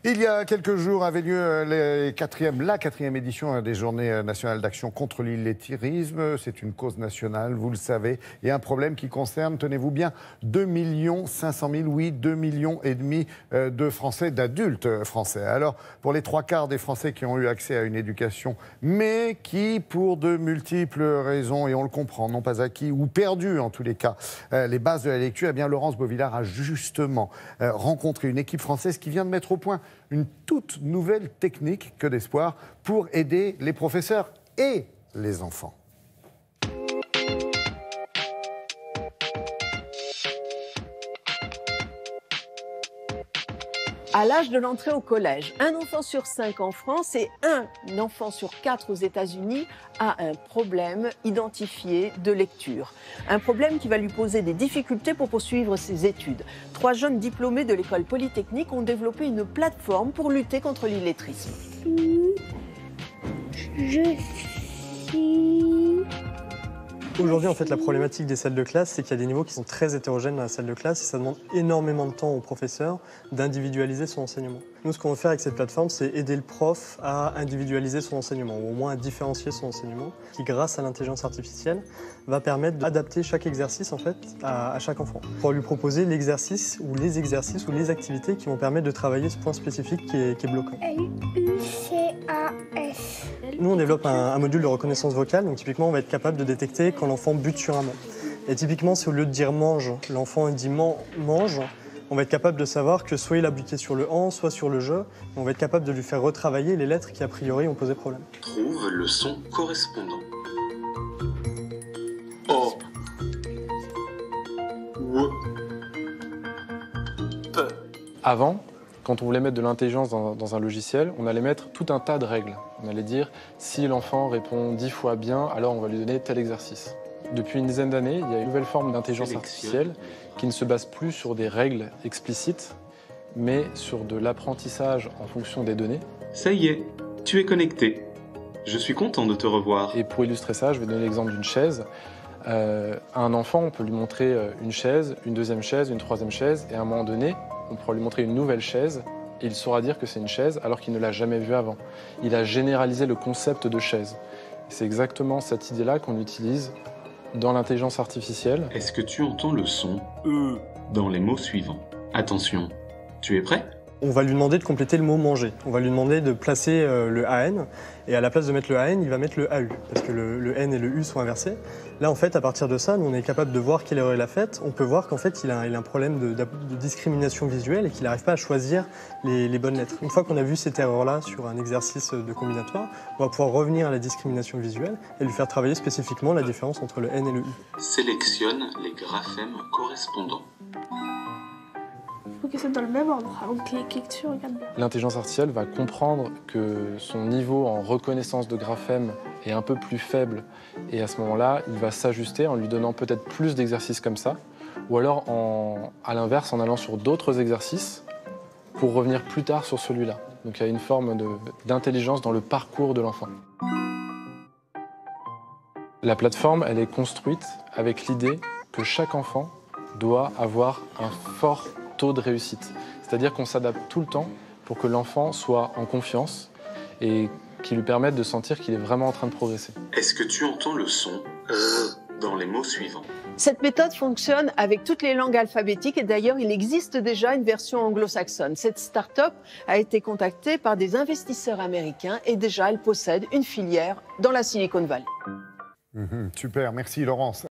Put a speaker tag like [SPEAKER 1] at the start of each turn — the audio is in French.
[SPEAKER 1] Il y a quelques jours avait lieu la quatrième édition des Journées nationales d'action contre l'illettrisme. C'est une cause nationale, vous le savez, et un problème qui concerne, tenez-vous bien, 2 500 000, oui, 2,5 millions de Français, d'adultes français. Alors, pour les 3/4 des Français qui ont eu accès à une éducation, mais qui, pour de multiples raisons, et on le comprend, n'ont pas acquis ou perdu en tous les cas les bases de la lecture, eh bien Laurence Beauvillard a justement rencontré une équipe française qui vient de mettre au point une toute nouvelle technique, que d'espoir, pour aider les professeurs et les enfants.
[SPEAKER 2] À l'âge de l'entrée au collège, un enfant sur 5 en France et un enfant sur 4 aux États-Unis a un problème identifié de lecture. Un problème qui va lui poser des difficultés pour poursuivre ses études. 3 jeunes diplômés de l'école polytechnique ont développé une plateforme pour lutter contre l'illettrisme.
[SPEAKER 3] Je suis...
[SPEAKER 4] Aujourd'hui, en fait, la problématique des salles de classe, c'est qu'il y a des niveaux qui sont très hétérogènes dans la salle de classe et ça demande énormément de temps au professeur d'individualiser son enseignement. Nous, ce qu'on veut faire avec cette plateforme, c'est aider le prof à individualiser son enseignement, ou au moins à différencier son enseignement, qui, grâce à l'intelligence artificielle, va permettre d'adapter chaque exercice, en fait, à chaque enfant, pour lui proposer l'exercice ou les exercices ou les activités qui vont permettre de travailler ce point spécifique qui est bloquant.
[SPEAKER 3] L-U-C-A-S.
[SPEAKER 4] Nous, on développe un module de reconnaissance vocale, donc typiquement, on va être capable de détecter quand l'enfant bute sur un mot. Et typiquement, si au lieu de dire mange, l'enfant dit mange, on va être capable de savoir que soit il a buté sur le en, soit sur le je. On va être capable de lui faire retravailler les lettres qui, a priori, ont posé problème.
[SPEAKER 5] Trouve le son correspondant. O. W. P.
[SPEAKER 6] Avant, quand on voulait mettre de l'intelligence dans un logiciel, on allait mettre tout un tas de règles. On allait dire, si l'enfant répond 10 fois bien, alors on va lui donner tel exercice. Depuis une dizaine d'années, il y a une nouvelle forme d'intelligence artificielle qui ne se base plus sur des règles explicites, mais sur de l'apprentissage en fonction des données.
[SPEAKER 5] Ça y est, tu es connecté. Je suis content de te revoir.
[SPEAKER 6] Et pour illustrer ça, je vais donner l'exemple d'une chaise. À un enfant, on peut lui montrer une chaise, une deuxième chaise, une troisième chaise, et à un moment donné, on pourra lui montrer une nouvelle chaise, et il saura dire que c'est une chaise alors qu'il ne l'a jamais vue avant. Il a généralisé le concept de chaise. C'est exactement cette idée-là qu'on utilise dans l'intelligence artificielle.
[SPEAKER 5] Est-ce que tu entends le son E dans les mots suivants? Attention, tu es prêt?
[SPEAKER 4] On va lui demander de compléter le mot manger. On va lui demander de placer le AN, et à la place de mettre le AN, il va mettre le AU, parce que le N et le U sont inversés. Là, en fait, à partir de ça, nous, on est capable de voir quelle erreur il a faite. On peut voir qu'en fait, il a un problème de discrimination visuelle et qu'il n'arrive pas à choisir les bonnes lettres. Une fois qu'on a vu cette erreur-là sur un exercice de combinatoire, on va pouvoir revenir à la discrimination visuelle et lui faire travailler spécifiquement la différence entre le N et le U.
[SPEAKER 5] Sélectionne les graphèmes correspondants.
[SPEAKER 3] Il faut que c'est dans le même ordre. Avant de cliquer dessus, regarde bien.
[SPEAKER 6] L'intelligence artificielle va comprendre que son niveau en reconnaissance de graphèmes est un peu plus faible, et à ce moment-là, il va s'ajuster en lui donnant peut-être plus d'exercices comme ça, ou alors à l'inverse, en allant sur d'autres exercices pour revenir plus tard sur celui-là. Donc il y a une forme d'intelligence dans le parcours de l'enfant. La plateforme, elle est construite avec l'idée que chaque enfant doit avoir un fort taux de réussite. C'est-à-dire qu'on s'adapte tout le temps pour que l'enfant soit en confiance et qui lui permette de sentir qu'il est vraiment en train de progresser.
[SPEAKER 5] Est-ce que tu entends le son R dans les mots suivants?
[SPEAKER 2] Cette méthode fonctionne avec toutes les langues alphabétiques et d'ailleurs, il existe déjà une version anglo-saxonne. Cette start-up a été contactée par des investisseurs américains et déjà, elle possède une filière dans la Silicon Valley.
[SPEAKER 1] Super, merci Laurence.